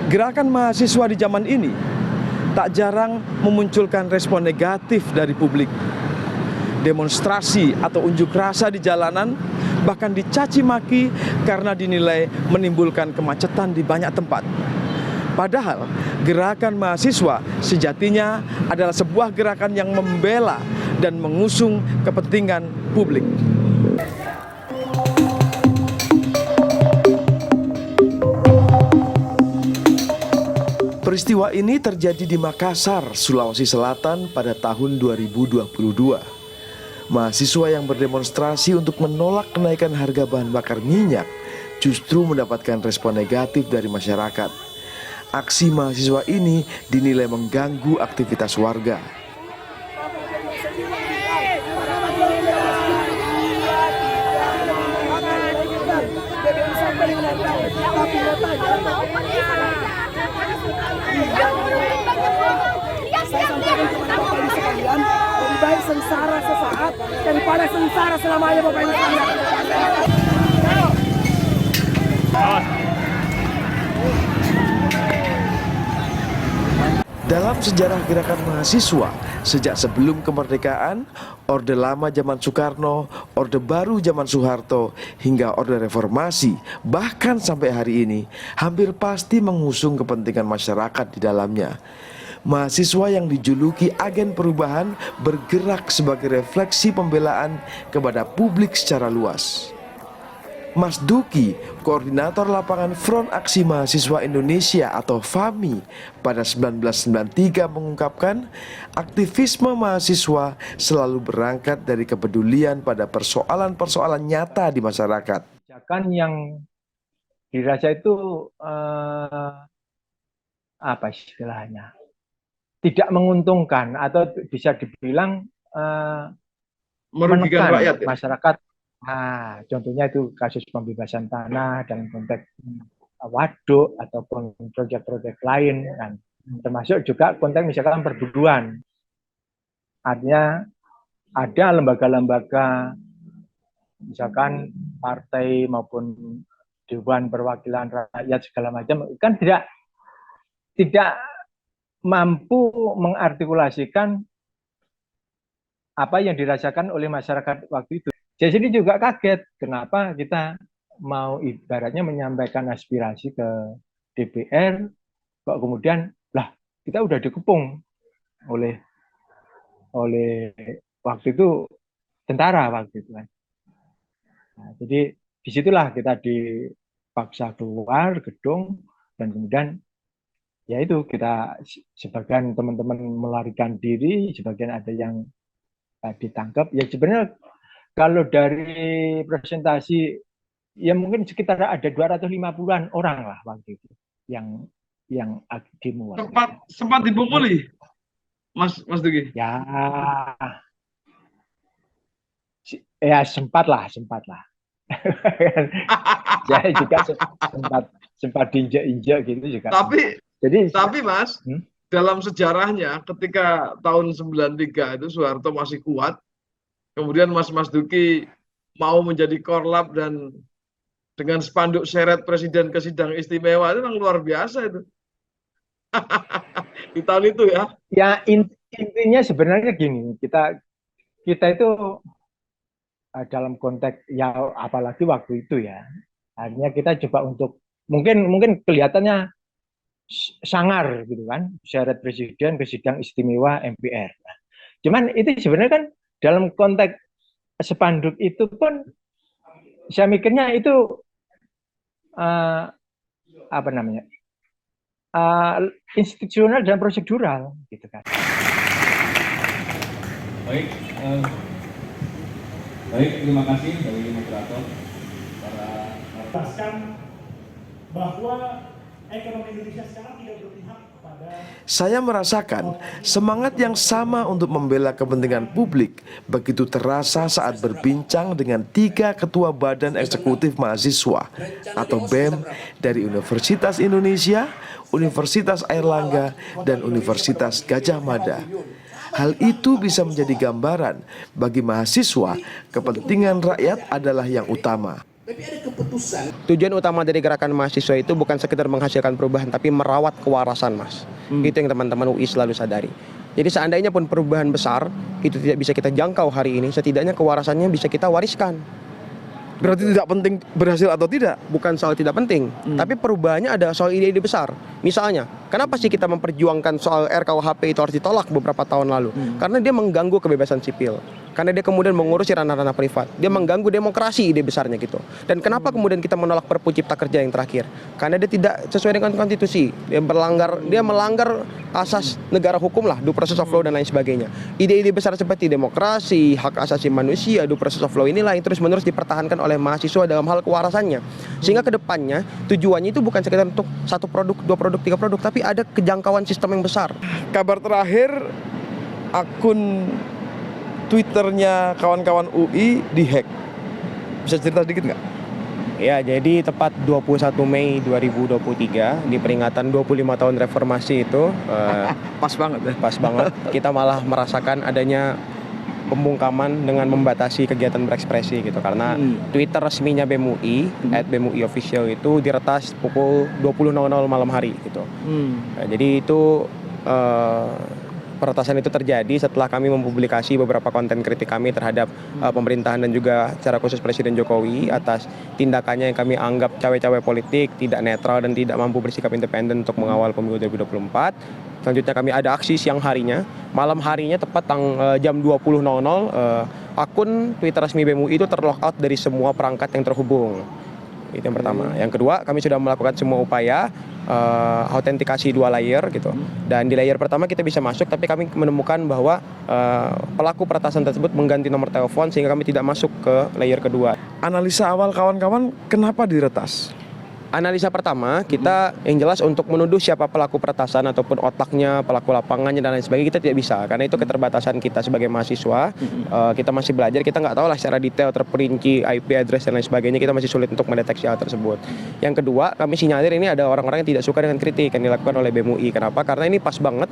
Gerakan mahasiswa di zaman ini tak jarang memunculkan respon negatif dari publik. Demonstrasi atau unjuk rasa di jalanan bahkan dicaci maki karena dinilai menimbulkan kemacetan di banyak tempat. Padahal gerakan mahasiswa sejatinya adalah sebuah gerakan yang membela dan mengusung kepentingan publik. Peristiwa ini terjadi di Makassar, Sulawesi Selatan pada tahun 2022. Mahasiswa yang berdemonstrasi untuk menolak kenaikan harga bahan bakar minyak justru mendapatkan respon negatif dari masyarakat. Aksi mahasiswa ini dinilai mengganggu aktivitas warga. Lebih baik sengsara sesaat daripada sengsara selamanya, Bapak Ibu sekalian. Dalam sejarah gerakan mahasiswa, sejak sebelum kemerdekaan, Orde Lama zaman Soekarno, Orde Baru zaman Soeharto, hingga Orde Reformasi, bahkan sampai hari ini, hampir pasti mengusung kepentingan masyarakat di dalamnya. Mahasiswa yang dijuluki agen perubahan bergerak sebagai refleksi pembelaan kepada publik secara luas. Mas Duki, koordinator lapangan Front Aksi Mahasiswa Indonesia atau FAMI pada 1993 mengungkapkan, aktivisme mahasiswa selalu berangkat dari kepedulian pada persoalan-persoalan nyata di masyarakat. Yang dirasa itu apa istilahnya, tidak menguntungkan atau bisa dibilang merugikan rakyat, masyarakat. Nah, contohnya itu kasus pembebasan tanah dalam konteks waduk ataupun proyek-proyek lain, kan. Termasuk juga konteks misalkan perburuan. Artinya ada lembaga-lembaga misalkan partai maupun Dewan Perwakilan Rakyat segala macam kan tidak mampu mengartikulasikan apa yang dirasakan oleh masyarakat waktu itu. Saya sendiri juga kaget kenapa kita mau ibaratnya menyampaikan aspirasi ke DPR, kok kemudian lah kita udah dikepung oleh waktu itu tentara waktu itu kan. Nah, jadi disitulah kita dipaksa keluar gedung dan kemudian ya itu kita sebagian teman-teman melarikan diri, sebagian ada yang ditangkap. Ya sebenarnya kalau dari presentasi ya mungkin sekitar ada 250-an orang lah waktu itu yang demo. Sempat dipukuli, Mas Duki? Ya sempat lah. Saya juga sempat diinjak-injak gitu juga. Tapi Mas, dalam sejarahnya ketika tahun 93 itu Soeharto masih kuat, kemudian Mas Duki mau menjadi korlap dan dengan spanduk seret presiden ke sidang istimewa, itu memang luar biasa itu. Di tahun itu ya. Ya intinya sebenarnya gini, kita itu dalam konteks ya apalagi waktu itu ya, artinya kita coba untuk mungkin kelihatannya sangar gitu kan, syarat presiden ke sidang istimewa MPR. Cuman itu sebenarnya kan dalam konteks spanduk itu pun saya mikirnya itu apa namanya institusional dan prosedural gitu kan. Baik, terima kasih dari moderator para jelaskan bahwa ekonomi Indonesia sekarang tidak berpihak kepada. Saya merasakan semangat yang sama untuk membela kepentingan publik begitu terasa saat berbincang dengan 3 ketua Badan Eksekutif Mahasiswa atau BEM dari Universitas Indonesia, Universitas Airlangga, dan Universitas Gadjah Mada. Hal itu bisa menjadi gambaran bagi mahasiswa kepentingan rakyat adalah yang utama. Tapi ada keputusan. Tujuan utama dari gerakan mahasiswa itu bukan sekedar menghasilkan perubahan, tapi merawat kewarasan, Mas. Itu yang teman-teman UI selalu sadari. Jadi seandainya pun perubahan besar itu tidak bisa kita jangkau hari ini, setidaknya kewarasannya bisa kita wariskan. Berarti tidak penting berhasil atau tidak? Bukan soal tidak penting, tapi perubahannya ada soal ide-ide besar. Misalnya, kenapa sih kita memperjuangkan soal RKUHP itu harus ditolak beberapa tahun lalu? Karena dia mengganggu kebebasan sipil. Karena dia kemudian mengurusi ranah-ranah privat. Dia mengganggu demokrasi ide besarnya gitu. Dan kenapa kemudian kita menolak Perpu Cipta Kerja yang terakhir? Karena dia tidak sesuai dengan konstitusi. Dia melanggar asas negara hukum lah, due process of law dan lain sebagainya. Ide-ide besar seperti demokrasi, hak asasi manusia, due process of law inilah yang terus-menerus dipertahankan oleh mahasiswa dalam hal kewarasannya. Sehingga kedepannya tujuannya itu bukan sekedar untuk satu produk, dua produk, tiga produk, tapi ada kejangkauan sistem yang besar. Kabar terakhir, akun Twitternya kawan-kawan UI dihack. Bisa cerita sedikit nggak? Ya, jadi tepat 21 Mei 2023 di peringatan 25 tahun reformasi itu Pas banget ya. pas banget kita malah merasakan adanya pembungkaman dengan membatasi kegiatan berekspresi gitu karena Twitter resminya BEM UI @BEM UI official itu diretas pukul 20.00 malam hari gitu. Nah, jadi itu peretasan itu terjadi setelah kami mempublikasi beberapa konten kritik kami terhadap pemerintahan dan juga secara khusus Presiden Jokowi atas tindakannya yang kami anggap cawe-cawe politik, tidak netral dan tidak mampu bersikap independen untuk mengawal pemilu 2024. Selanjutnya kami ada aksi siang harinya, malam harinya tepat jam 20.00 akun Twitter resmi BEM UI itu terlockout dari semua perangkat yang terhubung. Itu yang pertama. Yang kedua, kami sudah melakukan semua upaya autentikasi 2 layer gitu. Dan di layer pertama kita bisa masuk, tapi kami menemukan bahwa pelaku peretasan tersebut mengganti nomor telepon sehingga kami tidak masuk ke layer kedua. Analisa awal kawan-kawan kenapa diretas? Analisa pertama, kita yang jelas untuk menuduh siapa pelaku peretasan ataupun otaknya, pelaku lapangannya dan lain sebagainya kita tidak bisa. Karena itu keterbatasan kita sebagai mahasiswa, kita masih belajar, kita nggak tahu lah secara detail terperinci IP address dan lain sebagainya, kita masih sulit untuk mendeteksi hal tersebut. Yang kedua, kami sinyalir ini ada orang-orang yang tidak suka dengan kritik yang dilakukan oleh BEM UI. Kenapa? Karena ini pas banget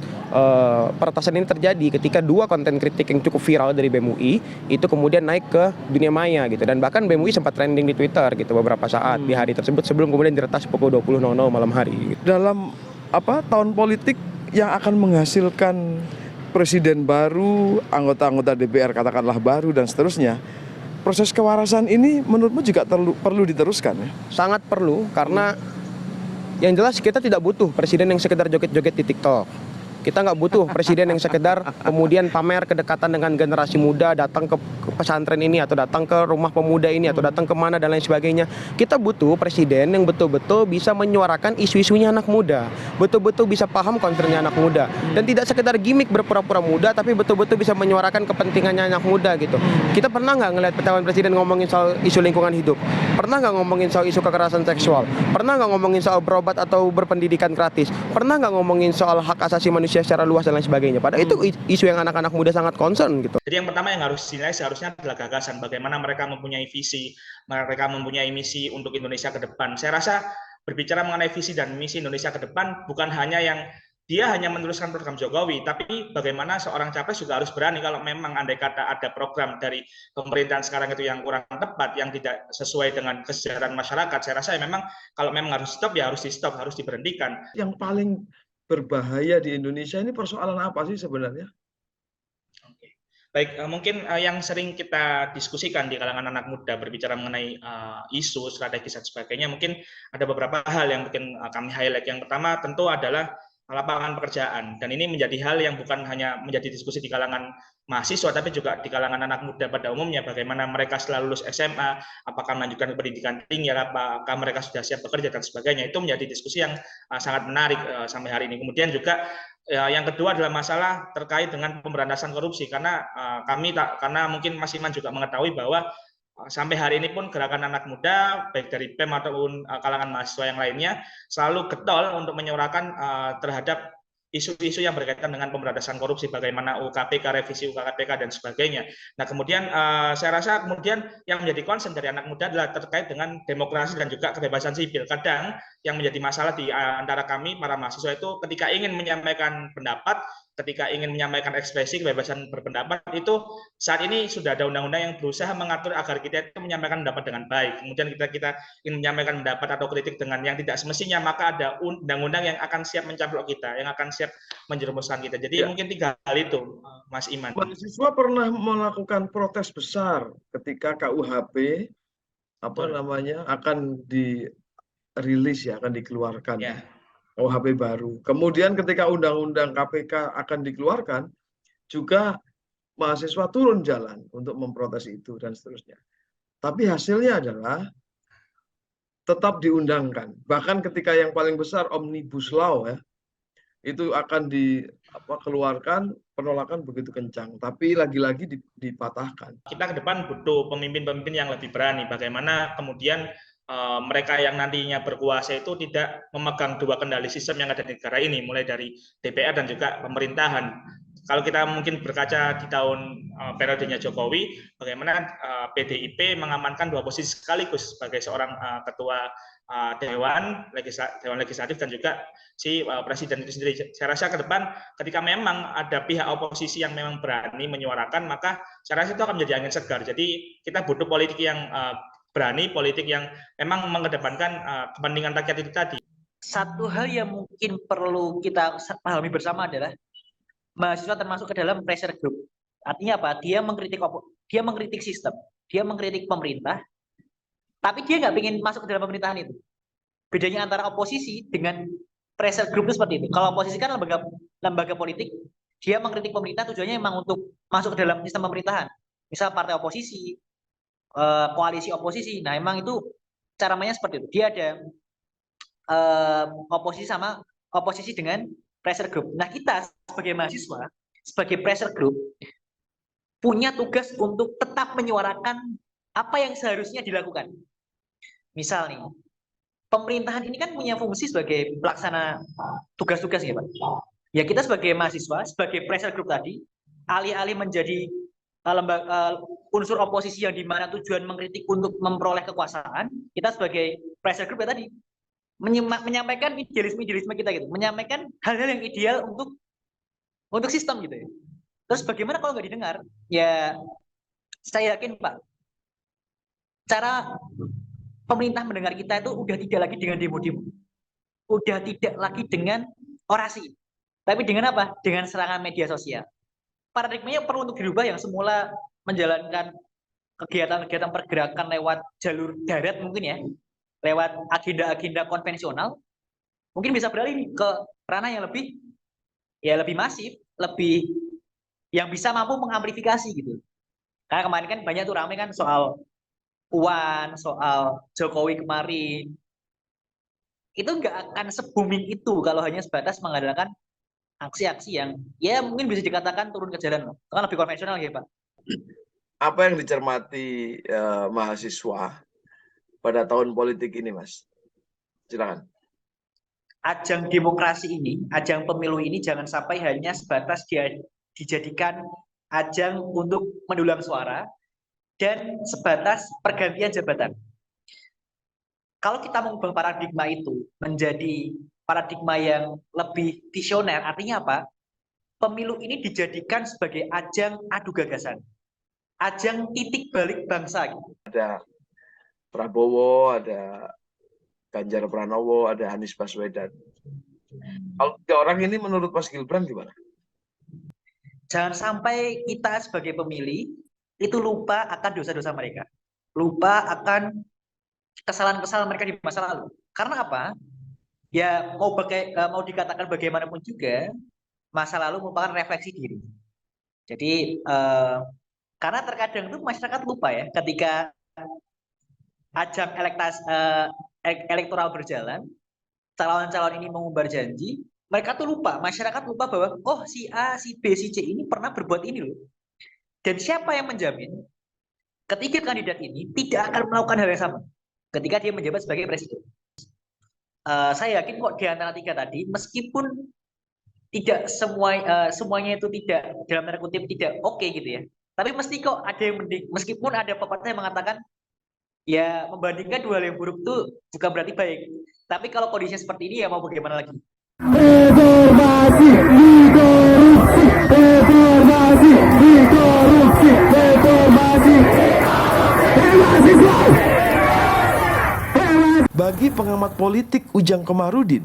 peretasan ini terjadi ketika 2 konten kritik yang cukup viral dari BEM UI itu kemudian naik ke dunia maya gitu. Dan bahkan BEM UI sempat trending di Twitter gitu beberapa saat di hari tersebut sebelum kemudian diretas pukul 20.00 malam hari. Dalam tahun politik yang akan menghasilkan presiden baru, anggota-anggota DPR katakanlah baru dan seterusnya, proses kewarasan ini menurutmu juga perlu diteruskan ya? Sangat perlu karena yang jelas kita tidak butuh presiden yang sekedar joget-joget di TikTok. Kita nggak butuh presiden yang sekedar kemudian pamer kedekatan dengan generasi muda, datang ke pesantren ini atau datang ke rumah pemuda ini atau datang kemana dan lain sebagainya. Kita butuh presiden yang betul-betul bisa menyuarakan isu-isunya anak muda, betul-betul bisa paham concernnya anak muda, dan tidak sekedar gimmick berpura-pura muda, tapi betul-betul bisa menyuarakan kepentingannya anak muda gitu. Kita pernah nggak ngelihat calon presiden ngomongin soal isu lingkungan hidup? Pernah nggak ngomongin soal isu kekerasan seksual? Pernah nggak ngomongin soal berobat atau berpendidikan gratis? Pernah nggak ngomongin soal hak asasi manusia secara luas dan lain sebagainya? Padahal itu isu yang anak-anak muda sangat concern gitu. Jadi yang pertama yang harus dinilai seharusnya adalah gagasan, bagaimana mereka mempunyai visi, mereka mempunyai misi untuk Indonesia ke depan. Saya rasa berbicara mengenai visi dan misi Indonesia ke depan bukan hanya yang dia hanya meneruskan program Jokowi, tapi bagaimana seorang capres juga harus berani kalau memang andai kata ada program dari pemerintahan sekarang itu yang kurang tepat, yang tidak sesuai dengan kesejahteraan masyarakat. Saya rasa memang kalau memang harus stop ya harus di stop, harus diberhentikan. Yang paling berbahaya di Indonesia ini persoalan apa sih sebenarnya? Oke. Baik, mungkin yang sering kita diskusikan di kalangan anak muda berbicara mengenai isu, strategis dan sebagainya, mungkin ada beberapa hal yang mungkin kami highlight. Yang pertama tentu adalah lapangan pekerjaan, dan ini menjadi hal yang bukan hanya menjadi diskusi di kalangan mahasiswa tapi juga di kalangan anak muda pada umumnya, bagaimana mereka setelah lulus SMA apakah melanjutkan pendidikan tinggi, apakah mereka sudah siap bekerja dan sebagainya. Itu menjadi diskusi yang sangat menarik sampai hari ini. Kemudian juga yang kedua adalah masalah terkait dengan pemberantasan korupsi, karena karena mungkin Mas Iman juga mengetahui bahwa sampai hari ini pun gerakan anak muda baik dari PEM ataupun kalangan mahasiswa yang lainnya selalu getol untuk menyuarakan terhadap isu-isu yang berkaitan dengan pemberantasan korupsi, bagaimana UKPK, revisi UKPK dan sebagainya. Nah, kemudian saya rasa kemudian yang menjadi concern dari anak muda adalah terkait dengan demokrasi dan juga kebebasan sipil. Kadang yang menjadi masalah di antara kami para mahasiswa itu ketika ingin menyampaikan pendapat ketika ingin menyampaikan ekspresi kebebasan berpendapat itu saat ini sudah ada undang-undang yang berusaha mengatur agar kita itu menyampaikan pendapat dengan baik. Kemudian kita ingin menyampaikan pendapat atau kritik dengan yang tidak semestinya, maka ada undang-undang yang akan siap mencaplok kita, yang akan siap menjerumuskan kita. Jadi mungkin 3 hal itu, Mas Iman. Mahasiswa pernah melakukan protes besar ketika KUHP akan dirilis akan dikeluarkan. KUHP baru. Kemudian ketika Undang-Undang KPK akan dikeluarkan, juga mahasiswa turun jalan untuk memprotes itu dan seterusnya. Tapi hasilnya adalah tetap diundangkan. Bahkan ketika yang paling besar Omnibus Law itu akan dikeluarkan, penolakan begitu kencang. Tapi lagi-lagi dipatahkan. Kita ke depan butuh pemimpin-pemimpin yang lebih berani. Bagaimana kemudian mereka yang nantinya berkuasa itu tidak memegang 2 kendali sistem yang ada di negara ini, mulai dari DPR dan juga pemerintahan. Kalau kita mungkin berkaca di tahun periodenya Jokowi, bagaimana PDIP mengamankan 2 posisi sekaligus sebagai seorang ketua Dewan Legislatif dan juga si Presiden itu sendiri. Saya rasa ke depan ketika memang ada pihak oposisi yang memang berani menyuarakan, maka saya rasa itu akan menjadi angin segar. Jadi kita butuh politik yang berani, politik yang memang mengedepankan kepentingan rakyat itu tadi. Satu hal yang mungkin perlu kita pahami bersama adalah mahasiswa termasuk ke dalam pressure group. Artinya apa? Dia mengkritik sistem, dia mengkritik pemerintah, tapi dia nggak ingin masuk ke dalam pemerintahan itu. Bedanya antara oposisi dengan pressure group itu seperti itu. Kalau oposisi kan lembaga politik, dia mengkritik pemerintah tujuannya memang untuk masuk ke dalam sistem pemerintahan. Misal partai oposisi, koalisi oposisi. Nah, emang itu cara mainnya seperti itu. Dia ada oposisi dengan pressure group. Nah, kita sebagai mahasiswa, sebagai pressure group, punya tugas untuk tetap menyuarakan apa yang seharusnya dilakukan. Misal nih, pemerintahan ini kan punya fungsi sebagai pelaksana tugas-tugas ya, Pak. Ya, kita sebagai mahasiswa, sebagai pressure group tadi, alih-alih menjadi unsur oposisi yang dimana tujuan mengkritik untuk memperoleh kekuasaan, kita sebagai pressure group ya tadi menyampaikan idealisme kita gitu, menyampaikan hal-hal yang ideal untuk sistem gitu ya. Terus bagaimana kalau nggak didengar? Ya saya yakin Pak, cara pemerintah mendengar kita itu udah tidak lagi dengan demo-demo, udah tidak lagi dengan orasi, tapi dengan apa? Dengan serangan media sosial. Paradigmanya perlu untuk dirubah, yang semula menjalankan kegiatan-kegiatan pergerakan lewat jalur darat mungkin ya, lewat agenda-agenda konvensional, mungkin bisa beralih ke ranah yang lebih masif, lebih yang bisa mampu mengamplifikasi gitu. Karena kemarin kan banyak tuh ramai kan soal Puan, soal Jokowi kemarin. Itu nggak akan se-booming itu kalau hanya sebatas mengandalkan aksi-aksi yang ya mungkin bisa dikatakan turun ke jalan. Itu kan lebih konvensional ya Pak. Apa yang dicermati mahasiswa pada tahun politik ini, Mas? Silakan. Ajang demokrasi ini, ajang pemilu ini jangan sampai hanya sebatas dijadikan ajang untuk mendulang suara dan sebatas pergantian jabatan. Kalau kita mengubah paradigma itu menjadi paradigma yang lebih visioner, artinya apa? Pemilu ini dijadikan sebagai ajang adu gagasan, ajang titik balik bangsa. Ada Prabowo, ada Ganjar Pranowo, ada Anies Baswedan. Kalau 3 orang ini menurut Mas Gibran gimana? Jangan sampai kita sebagai pemilih itu lupa akan dosa-dosa mereka, lupa akan kesalahan-kesalahan mereka di masa lalu. Karena apa? Ya mau dikatakan bagaimanapun juga, masa lalu merupakan refleksi diri. Jadi karena terkadang itu masyarakat lupa ya, ketika ajang elektoral berjalan, calon-calon ini mengumbar janji, mereka tuh lupa, masyarakat lupa bahwa oh si A, si B, si C ini pernah berbuat ini loh. Dan siapa yang menjamin ketiga kandidat ini tidak akan melakukan hal yang sama ketika dia menjabat sebagai presiden? Saya yakin kok di antara 3 tadi, meskipun tidak semuanya itu tidak dalam tanda kutip tidak oke gitu ya, tapi mesti kok ada yang mending, meskipun ada pepatah yang mengatakan ya membandingkan 2 hal yang buruk itu bukan berarti baik, tapi kalau kondisinya seperti ini ya mau bagaimana lagi. Reformasi, liberalisasi. Bagi pengamat politik Ujang Komarudin,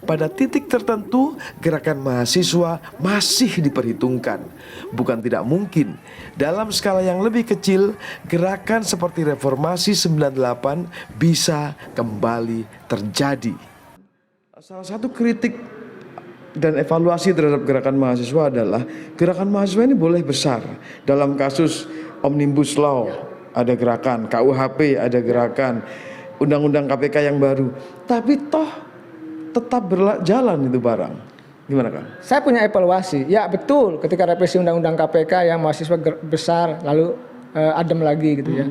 pada titik tertentu gerakan mahasiswa masih diperhitungkan. Bukan tidak mungkin dalam skala yang lebih kecil gerakan seperti reformasi 98 bisa kembali terjadi. Salah satu kritik dan evaluasi terhadap gerakan mahasiswa adalah gerakan mahasiswa ini boleh besar. Dalam kasus Omnibus Law ada gerakan, KUHP ada gerakan, Undang-Undang KPK yang baru, tapi toh tetap berjalan itu barang. Gimana Kang? Saya punya evaluasi. Ya betul, ketika revisi Undang-Undang KPK yang mahasiswa besar lalu adem lagi gitu ya.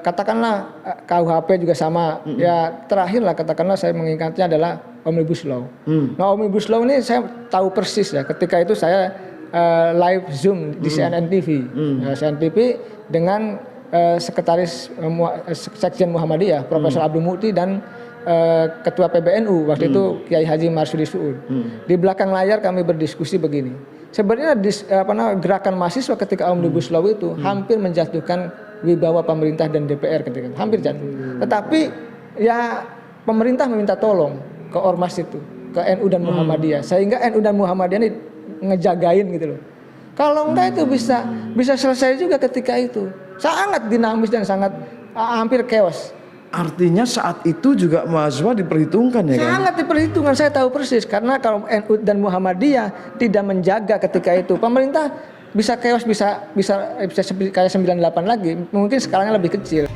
Katakanlah KUHP juga sama. Ya terakhirlah katakanlah saya mengingatnya adalah Omnibus Law. Nah Omnibus Law ini saya tahu persis ya. Ketika itu saya live Zoom di CNN TV. CNN TV dengan Sekretaris Sekjen Muhammadiyah Profesor Abdul Mukti dan Ketua PBNU waktu itu Kiai Haji Marsudi Suud. Di belakang layar kami berdiskusi begini. Sebenarnya gerakan mahasiswa ketika Omnibus Law itu hampir menjatuhkan wibawa pemerintah dan DPR ketika itu, hampir jatuh. Tetapi ya pemerintah meminta tolong ke ormas itu, ke NU dan Muhammadiyah, sehingga NU dan Muhammadiyah ini ngejagain gitu loh. Kalau enggak itu bisa selesai juga ketika itu. Sangat dinamis dan sangat hampir chaos. Artinya saat itu juga mahasiswa diperhitungkan ya kan? Sangat diperhitungkan, saya tahu persis. Karena kalau NU dan Muhammadiyah tidak menjaga ketika itu, pemerintah bisa chaos, bisa kayak 98 lagi, mungkin skalanya lebih kecil.